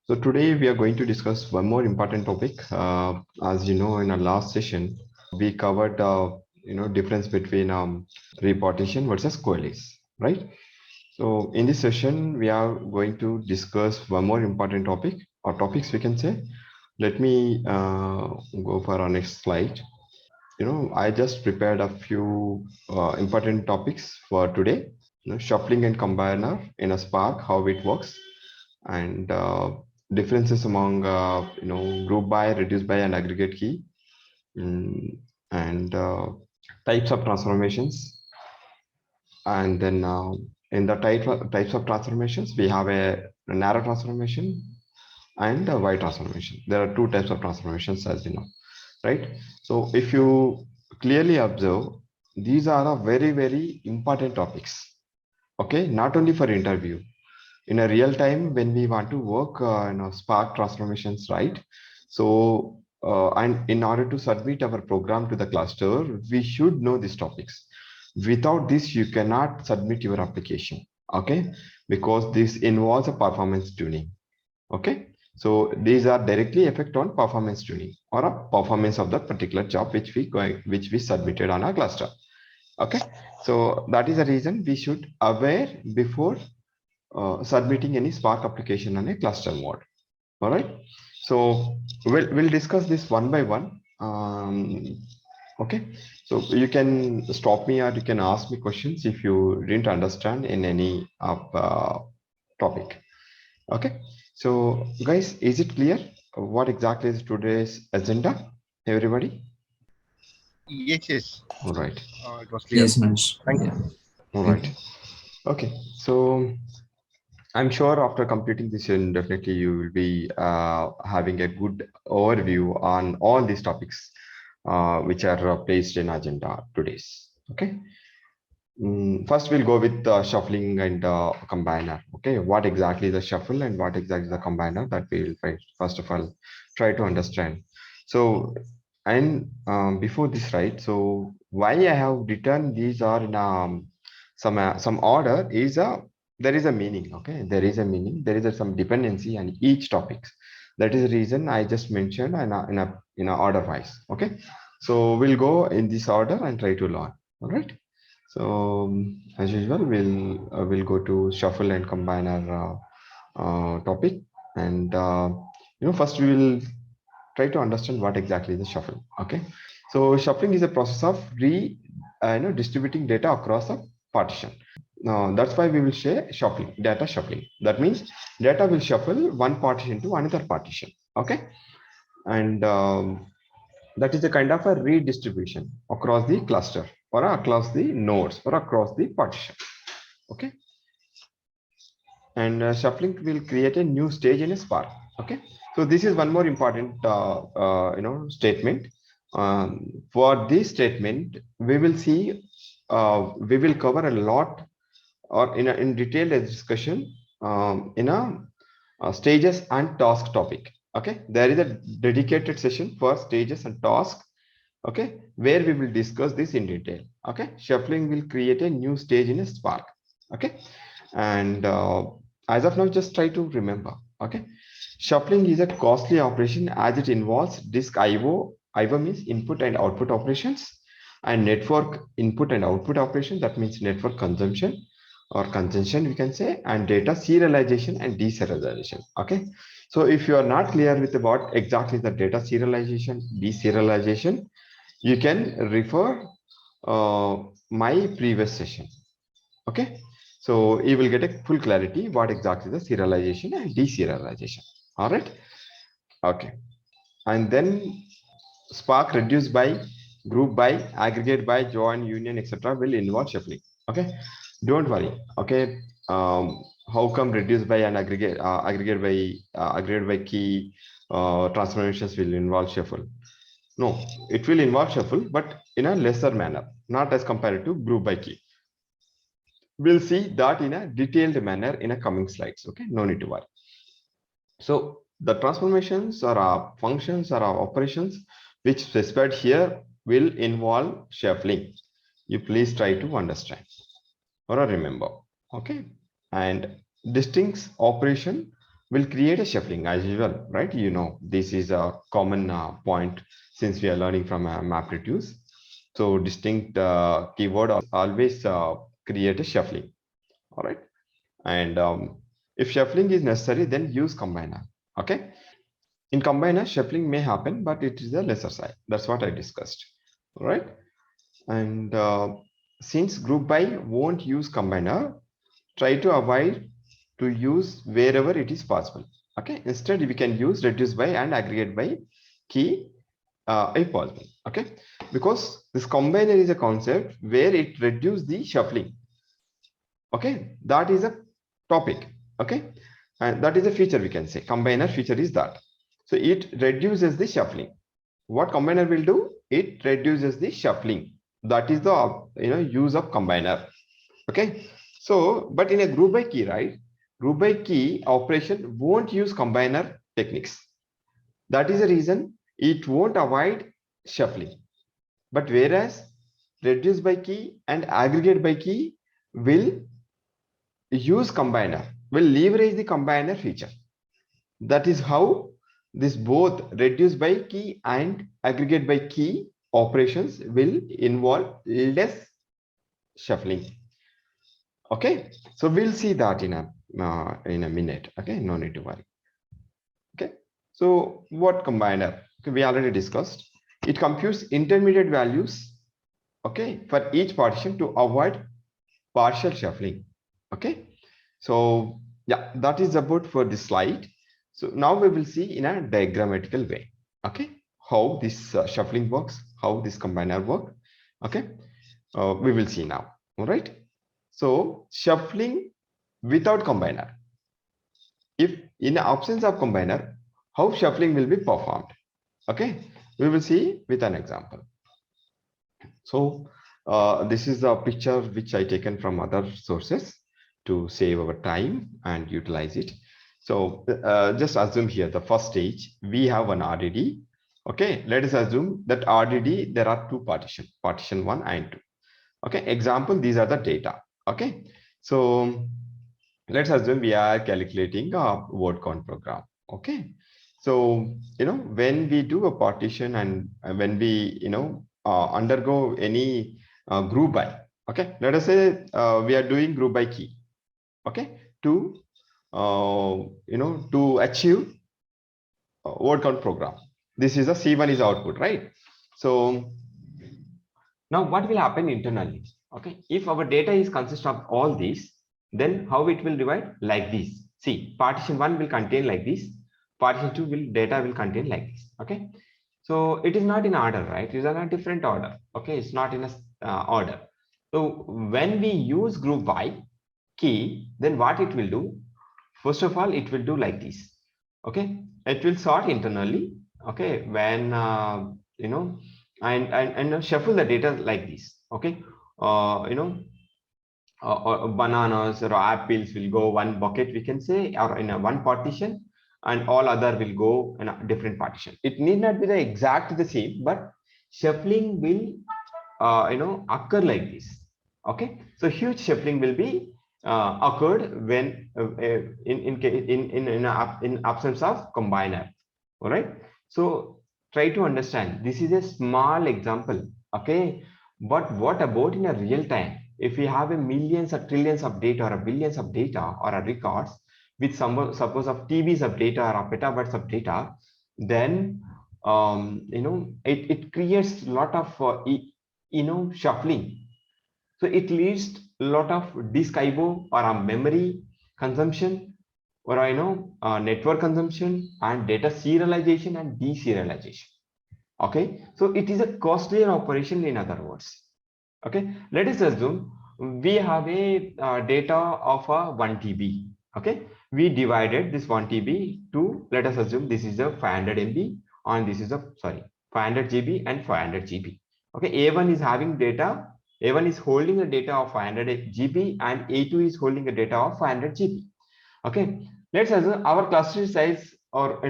So today we are going to discuss one more important topic. As you know, in our last session, we covered difference between repartition versus coalesce, right? So in this session, we are going to discuss one more important topic or topics we can say. Let me go for our next slide. I just prepared a few important topics for today. Shuffling and combiner in a Spark, how it works, and differences among group by, reduce by, and aggregate key, mm, and types of transformations. And then in the types of transformations, we have a narrow transformation and a wide transformation. There are two types of transformations, as you know, right? So if you clearly observe, these are a very important topics. Okay, not only for interview, in a real time when we want to work Spark transformations, right? So and in order to submit our program to the cluster, we should know these topics. Without this, you cannot submit your application. Okay, because this involves a performance tuning. Okay, so these are directly affect on performance tuning or a performance of that particular job which we submitted on our cluster. Okay, so that is the reason we should aware before submitting any Spark application on a cluster mode. All right. So we'll discuss this one by one. Okay. So you can stop me or you can ask me questions if you didn't understand in any topic. Okay. So guys, is it clear what exactly is today's agenda? Everybody? Yes. All right. It was clear. Yes, Manish. Thank you. Yeah. All right. Okay. So I'm sure after completing this, definitely you will be having a good overview on all these topics which are placed in agenda today's. Okay. First, we'll go with shuffling and combiner. Okay, what exactly is the shuffle and what exactly is the combiner, that we will first of all try to understand. So, and before this, right? So, why I have written these are in some order is a there is a meaning. Okay, there is a meaning. There is some dependency on each topics. That is the reason I just mentioned in a order wise. Okay, so we'll go in this order and try to learn. All right. So as usual, we'll go to shuffle and combiner topic, and first we will try to understand what exactly is the shuffle. Okay, so shuffling is a process of distributing data across a partition. Now that's why we will say shuffling, data shuffling. That means data will shuffle one partition to another partition. Okay, and that is a kind of a redistribution across the cluster or across the nodes or across the partition. Okay, and shuffling will create a new stage in a Spark. Okay, so this is one more important statement. For this statement, we will see we will cover a lot or in detailed discussion in a stages and task topic. Okay, there is a dedicated session for stages and task. Okay, where we will discuss this in detail. Okay, shuffling will create a new stage in a Spark. Okay, and as of now, just try to remember. Okay, shuffling is a costly operation as it involves disk IO. IO means input and output operations, and network input and output operation. That means network consumption or consumption, we can say, and data serialization and deserialization. Okay, so if you are not clear with what exactly the data serialization, deserialization, you can refer my previous session. Okay, so you will get a full clarity what exactly the serialization and deserialization. All right. Okay, and then Spark reduced by, group by, aggregate by, join, union, etc. will involve shuffling. Okay, don't worry. Okay, how come reduce by and aggregate by key transformations will involve shuffle? No, it will involve shuffle, but in a lesser manner, not as compared to group by key. We'll see that in a detailed manner in a coming slides. Okay, no need to worry. So the transformations or functions or operations which specified here will involve shuffling. You please try to understand. or remember. Okay, and distinct operation will create a shuffling as usual, right? You know, this is a common point since we are learning from MapReduce. So distinct keyword always create a shuffling. All right. And if shuffling is necessary, then use combiner. Okay. In combiner, shuffling may happen, but it is the lesser side. That's what I discussed. All right. And since group by won't use combiner, try to avoid to use wherever it is possible. Okay. Instead, we can use reduce by and aggregate by key if possible. Okay. Because this combiner is a concept where it reduces the shuffling. Okay. That is a topic. Okay. And that is a feature we can say. Combiner feature is that. So it reduces the shuffling. What combiner will do? It reduces the shuffling. That is the use of combiner. Okay. So, but in a group by key, right? Group by key operation won't use combiner techniques. That is the reason it won't avoid shuffling. But whereas reduce by key and aggregate by key will use combiner, will leverage the combiner feature. That is how this both reduce by key and aggregate by key operations will involve less shuffling. Okay, so we'll see that in a minute. Okay, no need to worry. Okay, so what combiner? Okay, we already discussed. It computes intermediate values. Okay, for each partition to avoid partial shuffling. Okay, so yeah, that is about for this slide. So now we will see in a diagrammatical way. Okay, how this shuffling works, how this combiner work. Okay, we will see now. All right. So shuffling without combiner. If in absence of combiner, how shuffling will be performed? Okay, we will see with an example. So this is a picture which I taken from other sources to save our time and utilize it. So just assume here the first stage we have an RDD. Okay, let us assume that RDD there are two partitions, partition 1 and 2. Okay, example, these are the data. Okay, so let's assume we are calculating a word count program. Okay, so when we do a partition and when we undergo any group by, okay, let us say we are doing group by key, okay, to to achieve word count program. This is a C1 is output, right? So now what will happen internally? Okay, if our data is consist of all these, then how it will divide? Like this. See, partition 1 will contain like this, partition 2 will data will contain like this. Okay, so it is not in order, right? It is in a different order. Okay, it's not in a order. So when we use group by key, then what it will do? First of all, it will do like this. Okay, it will sort internally. Okay, when and shuffle the data like this. Okay, or bananas or apples will go one bucket, we can say, or in a one partition, and all other will go in a different partition. It need not be the exact the same, but shuffling will occur like this. Okay, so huge shuffling will be occurred when in absence of combiner. All right, so try to understand, this is a small example. Okay, but what about in a real time? If we have a millions or trillions of data or a billions of data or a records with some suppose of TBs of data or a petabytes of data, then it creates a lot of shuffling. So it leads a lot of disk IO or a memory consumption, or network consumption, and data serialization and deserialization. Okay, so it is a costlier operation, in other words. Okay, let us assume we have a data of a 1 TB. Okay, we divided this 1 TB to, let us assume this is a 500 MB and this is a 500 GB and 500 GB. Okay, A1 is having data, A1 is holding a data of 500 GB and A2 is holding a data of 500 GB. Okay, let's assume our cluster size, or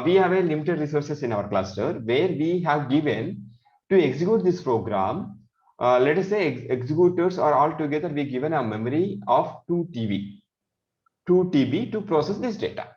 we have a limited resources in our cluster where we have given to execute this program. Let us say executors are all together, we given a memory of 2 TB to process this data.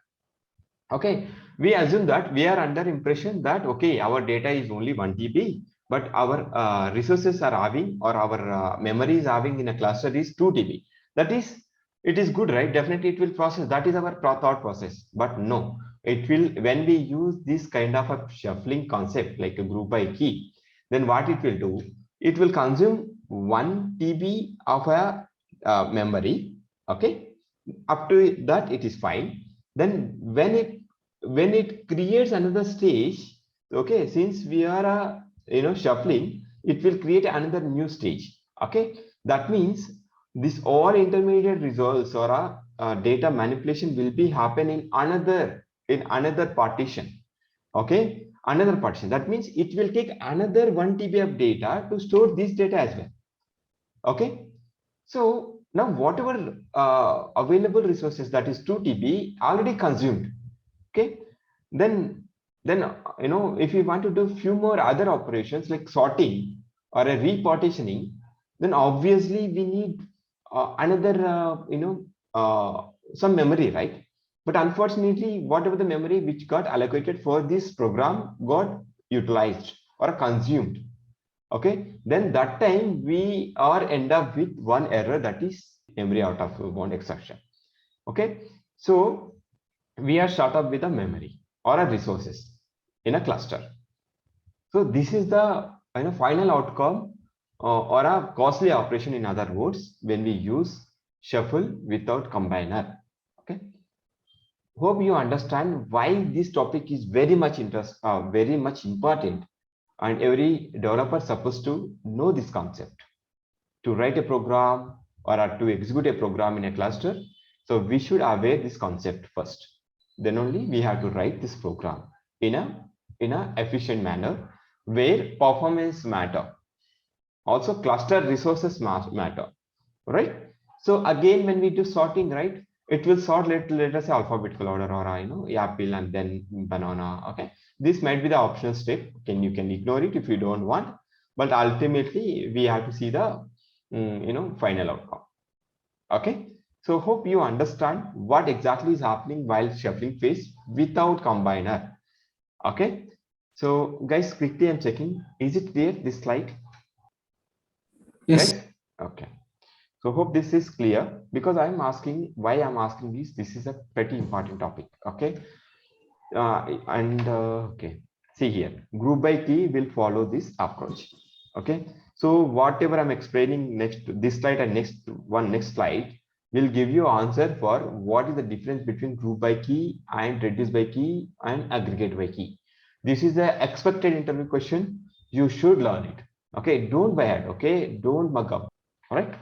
Okay, we assume that we are under impression that okay, our data is only 1 TB, but our resources are having, or our memory is having in a cluster is 2 TB. That is, it is good, right? Definitely it will process. That is our thought process. But no, it will, when we use this kind of a shuffling concept like a group by key, then what it will do, it will consume 1 TB of a memory. Okay, up to that it is fine. Then when it creates another stage, okay, since we are shuffling, it will create another new stage. Okay, that means this all intermediate results or data manipulation will be happen in another partition. Okay, another partition. That means it will take another 1 TB of data to store this data as well. Okay, so now whatever available resources, that is 2 TB already consumed. Okay, then if you want to do few more other operations like sorting or a repartitioning, then obviously we need another some memory, right? But unfortunately, whatever the memory which got allocated for this program got utilized or consumed. Okay, then that time we are end up with one error, that is memory out of bound exception. Okay, so we are short up with a memory or a resources in a cluster. So this is the final outcome or a costly operation, in other words, when we use shuffle without combiner. Okay, hope you understand why this topic is very much very much important, and every developer supposed to know this concept to write a program or to execute a program in a cluster. So we should aware this concept first. Then only we have to write this program in a efficient manner where performance matter. Also cluster resources matter, right? So again, when we do sorting, right, it will sort let us say alphabetical order or apple and then banana. Okay, this might be the optional step. You can ignore it if you don't want, but ultimately we have to see the final outcome. Okay, so hope you understand what exactly is happening while shuffling phase without combiner. Okay, so guys, quickly I'm checking, is it clear, this slide? Yes. Guys, okay. So hope this is clear, because I'm asking why I'm asking this. This is a pretty important topic. Okay, okay. See here, group by key will follow this approach. Okay, so whatever I'm explaining next, this slide and next slide will give you answer for what is the difference between group by key and reduce by key and aggregate by key. This is the expected interview question. You should learn it. Okay, don't buy it. Okay, don't mug up. All right.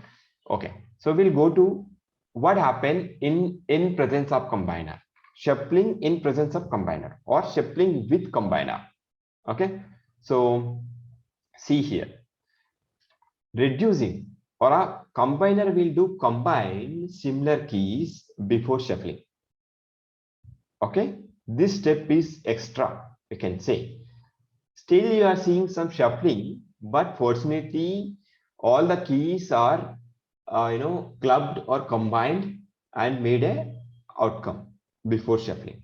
Okay, so we'll go to what happened in presence of combiner. Shuffling in presence of combiner or shuffling with combiner. Okay, so see here, reducing or a combiner will do combine similar keys before shuffling. Okay, this step is extra, you can say. Still you are seeing some shuffling, but fortunately all the keys are clubbed or combined and made a outcome before shuffling.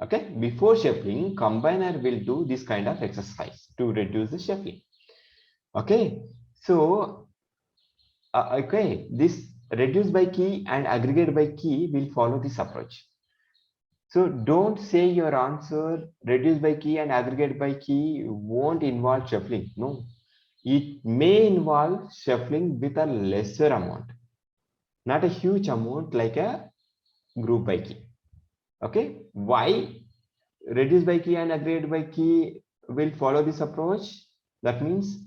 Okay, before shuffling, combiner will do this kind of exercise to reduce the shuffling. Okay, so okay, this reduce by key and aggregate by key will follow this approach. So don't say your answer reduce by key and aggregate by key won't involve shuffling. No, it may involve shuffling with a lesser amount, not a huge amount like a group by key. Okay, why reduce by key and aggregate by key will follow this approach? That means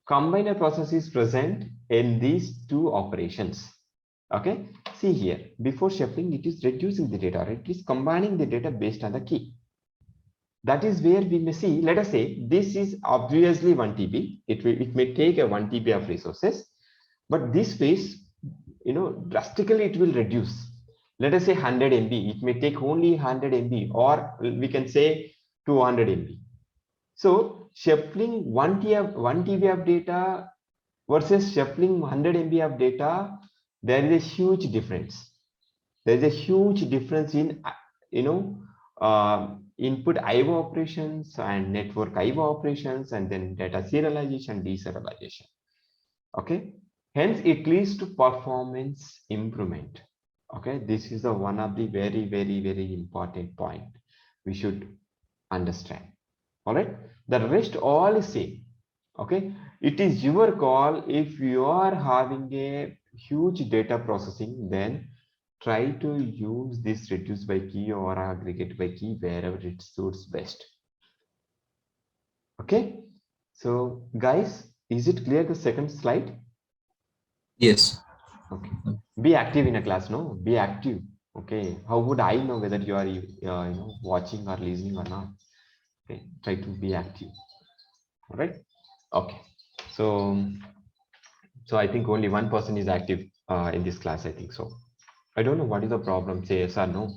combiner process is present in these two operations. Okay, see here, before shuffling it is reducing the data, it is combining the data based on the key. That is where we may see, let us say this is obviously 1 TB, it may take a 1 TB of resources, but this phase drastically it will reduce. Let us say 100 MB, it may take only 100 MB, or we can say 200 MB. So shuffling 1 TB of data versus shuffling 100 MB of data, there is a huge difference. There is a huge difference in input IO operations and network IO operations, and then data serialization, deserialization. Okay, hence it leads to performance improvement. Okay, this is the one of the very important point we should understand. All right, the rest all is same. Okay, it is your call. If you are having a huge data processing, then try to use this reduceByKey or aggregateByKey wherever it suits best. Okay, so guys, is it clear the second slide? Yes. Okay, be active in a class. No, be active. Okay, how would I know whether you are watching or listening or not? Okay, try to be active. All right. Okay, so I think only one person is active in this class. I think so. I don't know what is the problem. Say yes or no.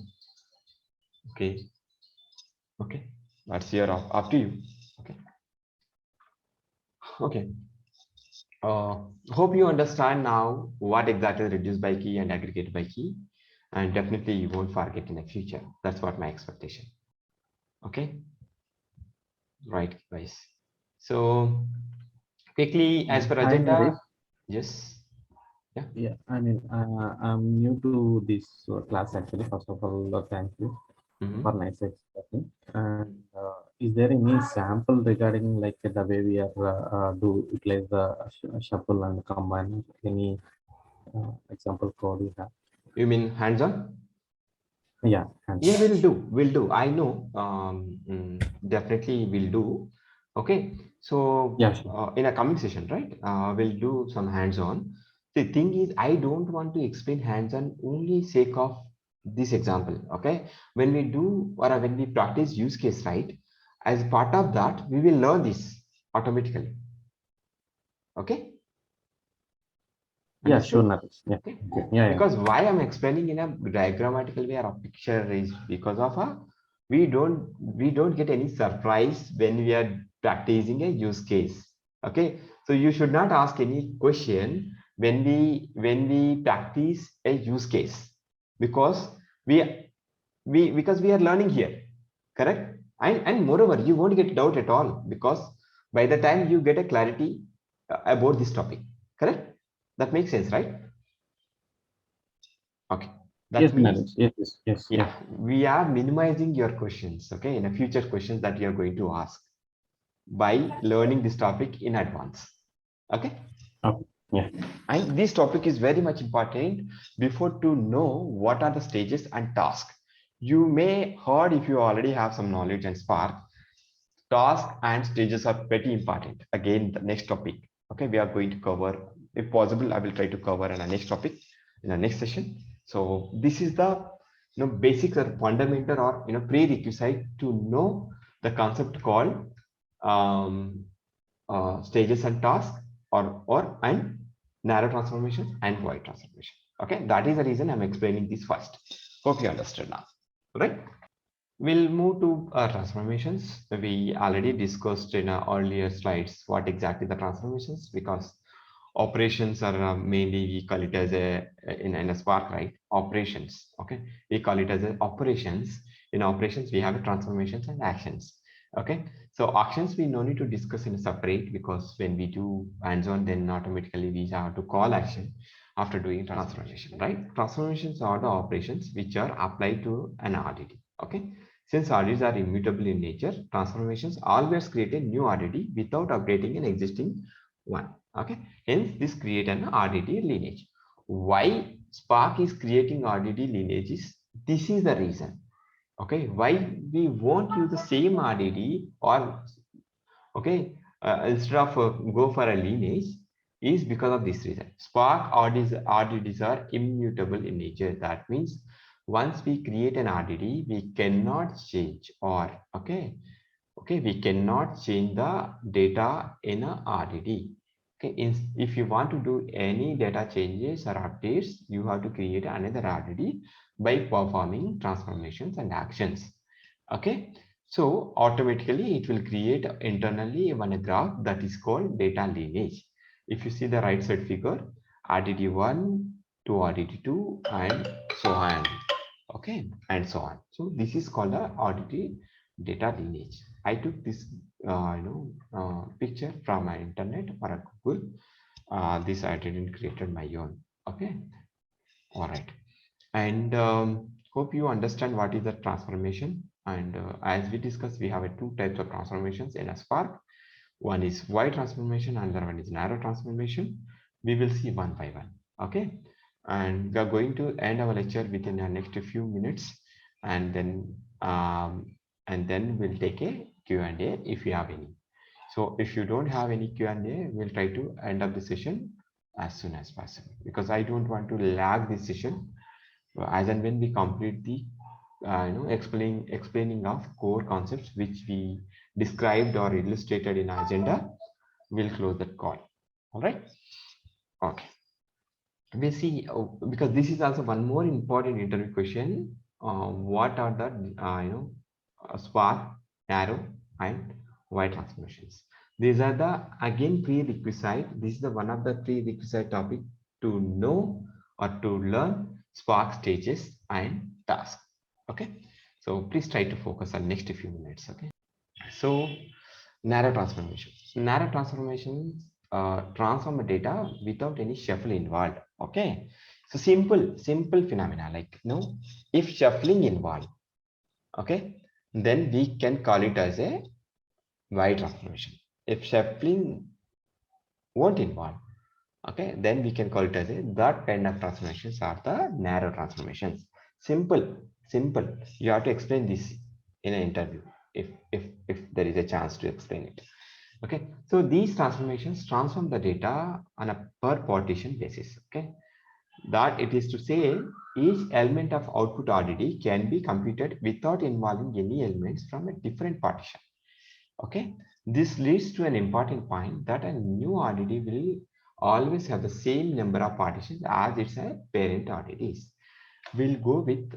Okay. Okay. That's here up to you. Okay. Okay. Hope you understand now what exactly reduceByKey and aggregateByKey, and definitely you won't forget in the future. That's what my expectation. Okay. Right, guys. So quickly, as per Hi, agenda. Naresh. Yes. Yeah, I mean, I'm new to this class actually. First of all, thank you for nice explaining. And is there any sample regarding like the way we are do utilize the shuffle and combine? Any example code you have? You mean hands-on? Yeah. Yeah, we'll do. I know. Definitely we'll do. Okay. So Yeah, sure. in a coming session, right? We'll do some hands-on. The thing is, I don't want to explain hands-on only sake of this example. Okay. When we do or when we practice use case, right? As part of that, we will learn this automatically. Okay. Yeah, sure, Understood? Naresh. Yeah. Okay. Okay. Yeah, Because why I'm explaining in a diagrammatical way or a picture is because of we don't get any surprise when we are practicing a use case. Okay, so you should not ask any question when we practice a use case, because we are learning here, correct? And moreover, you won't get doubt at all, because by the time you get a clarity about this topic, correct? That makes sense, right? Okay, that yes, means Naresh. Yes. yeah, we are minimizing your questions, okay, in a future questions that you are going to ask by learning this topic in advance. Okay. Okay. Yeah. And this topic is very much important before to know what are the stages and tasks. You may heard, if you already have some knowledge and Spark, task and stages are pretty important. Again, the next topic. Okay, we are going to cover, if possible, I will try to cover in the next topic in the next session. So this is the basic or fundamental or prerequisite to know the concept called stages and tasks and narrow transformation and wide transformation. Okay, that is the reason I'm explaining this first. Hope you understood now. Right? We'll move to transformations. We already discussed in earlier slides what exactly the transformations, because operations are mainly, we call it as in a Spark, right? Operations. Okay, we call it as operations. In operations, we have transformations and actions. Okay, so actions we no need to discuss in a separate, because when we do hands-on, then automatically we have to call action after doing transformation, right? Transformations are the operations which are applied to an RDD. Okay, since RDDs are immutable in nature, transformations always create a new RDD without updating an existing one. Okay, hence this create an RDD lineage. Why Spark is creating RDD lineages? This is the reason. Okay, why we won't use the same RDD, or okay, instead of go for a lineage, is because of this reason. Spark RDDs are immutable in nature. That means once we create an RDD, we cannot change, or we cannot change the data in a RDD. Okay, if you want to do any data changes or updates, you have to create another RDD by performing transformations and actions. Okay, so automatically it will create internally one graph that is called data lineage. If you see the right side figure, RDD1 to RDD2 and so on. okay, and so on. So this is called a auditory data lineage. I took this picture from my internet or a Google. This I didn't created my own. Okay, all right, and hope you understand what is the transformation. And as we discussed, we have two types of transformations in a Spark. One is wide transformation, another one is narrow transformation. We will see one by one. Okay, and we are going to end our lecture within the next few minutes, and then we'll take a Q&A if you have any. So if you don't have any Q&A, we'll try to end up the session as soon as possible, because I don't want to lag this session. As and when we complete the explaining of core concepts which we described or illustrated in our agenda, we'll close that call. All right, okay, we see because this is also one more important interview question. What are the Spark, narrow and wide transformations? These are the again prerequisite. This is the one of the prerequisite topic to know or to learn Spark stages and tasks. Okay, so please try to focus on next few minutes. Okay, so narrow transformation. Narrow transformations transform data without any shuffle involved. Okay, so simple phenomena, like if shuffling involved, okay, then we can call it as a wide transformation. If shuffling won't involve, okay, then we can call it as a that kind of transformations are the narrow transformations. Simple. You have to explain this in an interview if there is a chance to explain it. Okay, so these transformations transform the data on a per partition basis. Okay, that it is to say each element of output RDD can be computed without involving any elements from a different partition. Okay, this leads to an important point that a new RDD will always have the same number of partitions as its parent RDDs. We'll go with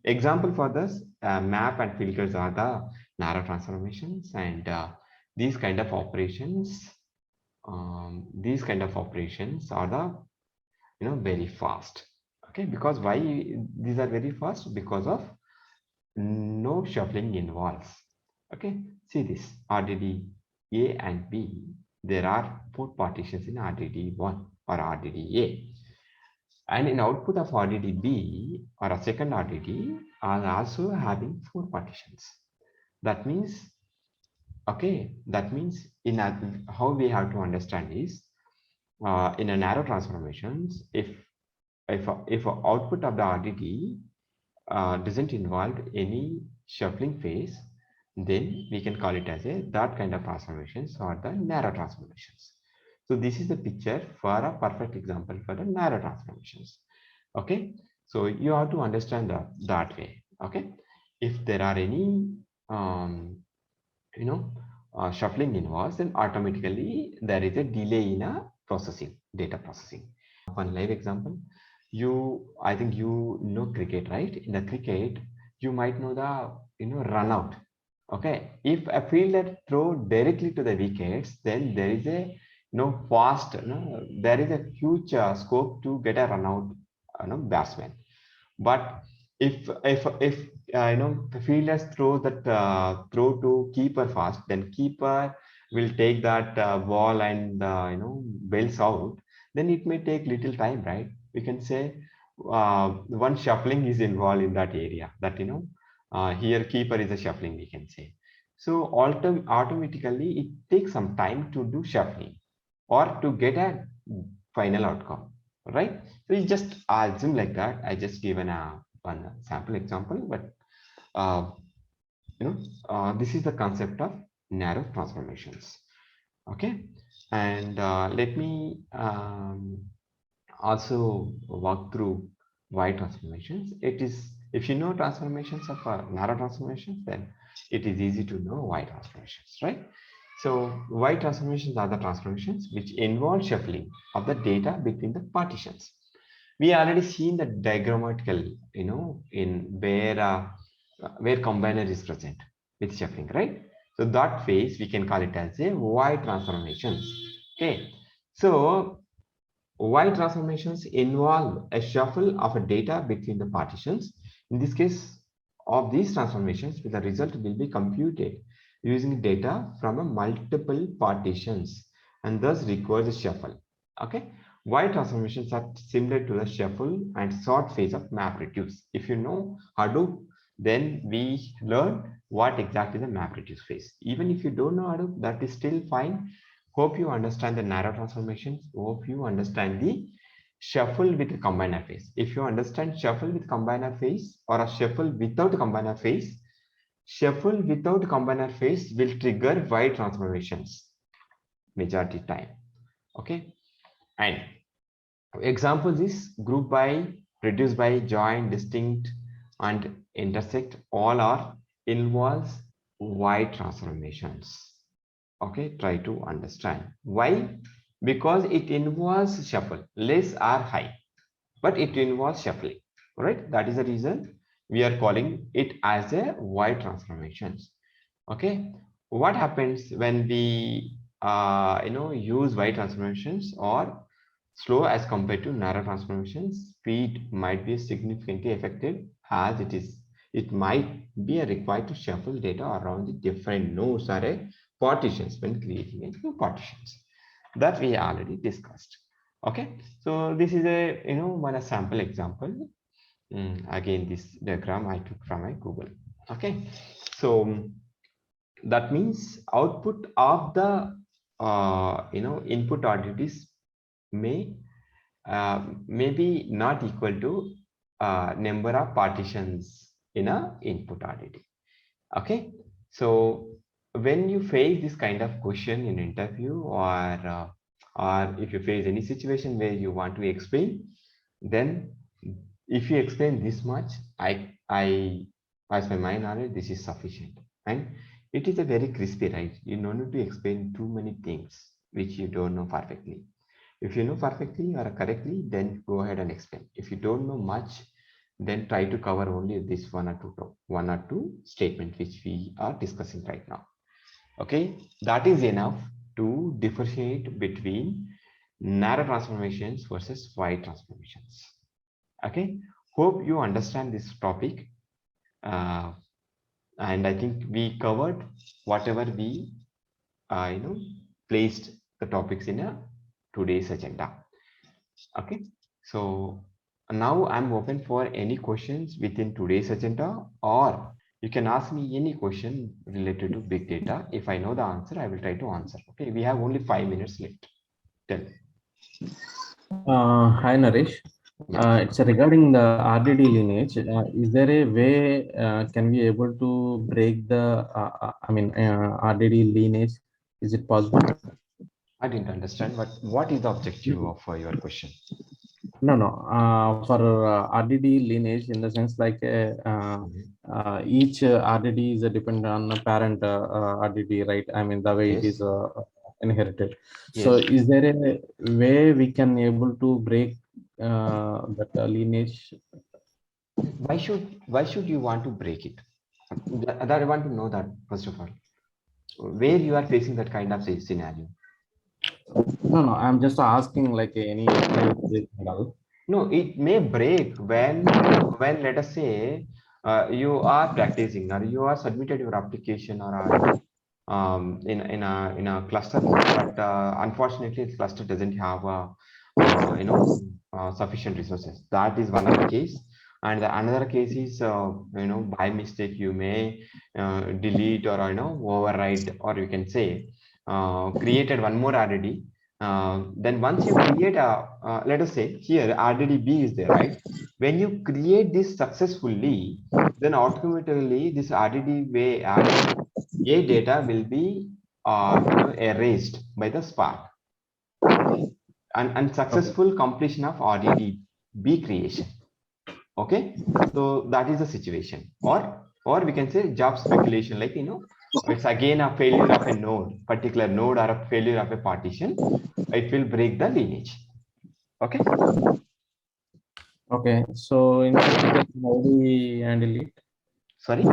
example for this. Map and filters are the narrow transformations, and these kind of operations are the very fast. Okay, because why these are very fast? Because of no shuffling involves. Okay, see this RDD A and B. There are 4 partitions in RDD 1 or RDD A. And in output of RDD B or a second RDD are also having 4 partitions. That means, okay, in how we have to understand is in a narrow transformations, if output of the RDD doesn't involve any shuffling phase, then we can call it as that kind of transformations or the narrow transformations. So this is the picture for a perfect example for the narrow transformations. Okay, so you have to understand that way. Okay, if there are any shuffling involved, then automatically there is a delay in a data processing. One live example, I think you know cricket, right? In the cricket, you might know the run out. Okay, if a fielder throw directly to the wickets, then there is a there is a huge scope to get a run out batsman. But if the fielders throw that throw to keeper fast, then keeper will take that ball and bails out, then it may take little time, right? We can say one shuffling is involved in that area, that here keeper is a shuffling, we can say. So automatically it takes some time to do shuffling or to get a final outcome, right? So you just assume like that. I just given one sample example, but this is the concept of narrow transformations. Okay, and let me also walk through wide transformations. It is, if you know transformations of narrow transformations, then it is easy to know wide transformations, right? So wide transformations are the transformations which involve shuffling of the data between the partitions. We already seen the diagrammatical, in where combiner is present with shuffling, right? So that phase we can call it as a wide transformations. Okay, so While transformations involve a shuffle of a data between the partitions. In this case of these transformations, the result will be computed using data from a multiple partitions and thus requires a shuffle. Okay. While transformations are similar to the shuffle and sort phase of MapReduce. If you know Hadoop, then we learn what exactly the MapReduce phase. Even if you don't know Hadoop, that is still fine. Hope you understand the narrow transformations. Hope you understand the shuffle with the combiner phase. If you understand shuffle with combiner phase or a shuffle without combiner phase, shuffle without combiner phase will trigger wide transformations majority time. Okay. And examples is group by, reduce by, join, distinct, and intersect all are involves wide transformations. Okay, try to understand why. Because it involves shuffle, less or high, but it involves shuffling. Right, that is the reason we are calling it as a wide transformations. Okay, what happens when we use wide transformations or slow as compared to narrow transformations? Speed might be significantly affected as it might be required to shuffle data around the different nodes or partitions when creating a new partitions that we already discussed. Okay, so this is a one sample example. Again, this diagram I took from my Google. Okay, so that means output of the input oddities may maybe not equal to number of partitions in a input oddity. Okay, so when you face this kind of question in interview or if you face any situation where you want to explain, then if you explain this much, I as per my knowledge, this is sufficient. And it is a very crispy, right? You don't need to explain too many things which you don't know perfectly. If you know perfectly or correctly, then go ahead and explain. If you don't know much, then try to cover only this one or two statements which we are discussing right now. Okay, that is enough to differentiate between narrow transformations versus wide transformations. Okay, hope you understand this topic. And I think we covered whatever we placed the topics in a today's agenda. Okay, so now I'm open for any questions within today's agenda, or you can ask me any question related to big data. If I know the answer, I will try to answer. Okay, we have only 5 minutes left. Tell me. Hi Naresh. It's regarding the RDD lineage. Is there a way can we able to break the RDD lineage? Is it possible? I didn't understand, but what is the objective of your question? No. For RDD lineage, in the sense like each RDD is dependent on the parent RDD, right? I mean the way it is inherited. So Yes. is there a way we can able to break that lineage? Why should you want to break it? That I want to know that first of all. Where you are facing that kind of scenario? No. I'm just asking like any model. No, it may break when let us say you are practicing or you are submitted your application or in a cluster mode, but unfortunately the cluster doesn't have sufficient resources. That is one of the case. And the another case is by mistake you may delete or override, or you can say created one more RDD. Then once you create let us say here RDDB is there, right? When you create this successfully, then automatically this RDD A data will be erased by the Spark. And successful completion of RDDB creation. Okay, so that is the situation. Or we can say job speculation, like it's again a failure of a node, particular node, or a failure of a partition. It will break the lineage. Okay. Okay, so in such a case, how do we handle it? Sorry.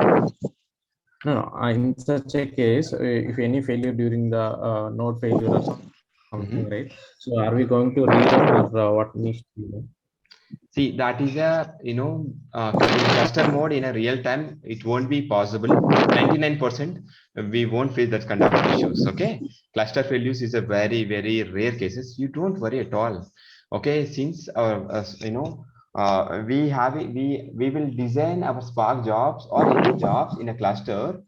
No. In such a case, if any failure during the node failure or something, something, right? So are we going to rerun or what needs to be done? See, that is a, in cluster mode in a real time, it won't be possible. 99%, we won't face that kind of issues. Okay. Cluster failures is a very, very rare cases. You don't worry at all. Okay. Since we will design our Spark jobs or any jobs in a cluster.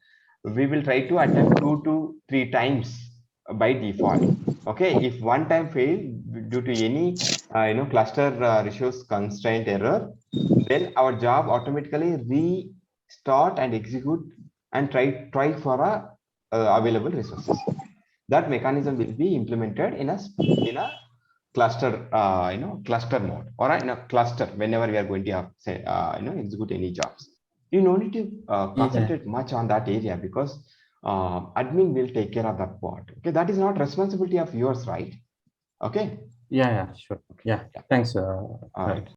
We will try to attempt 2 to 3 times by default. Okay. If one time fail due to any cluster resource constraint error, then our job automatically restart and execute and try for available resources. That mechanism will be implemented in a cluster cluster mode or in a cluster whenever we are going to say execute any jobs. You don't need to concentrate much on that area because admin will take care of that part. Okay, that is not responsibility of yours, right? Okay. Yeah, sure. Yeah, thanks. All right.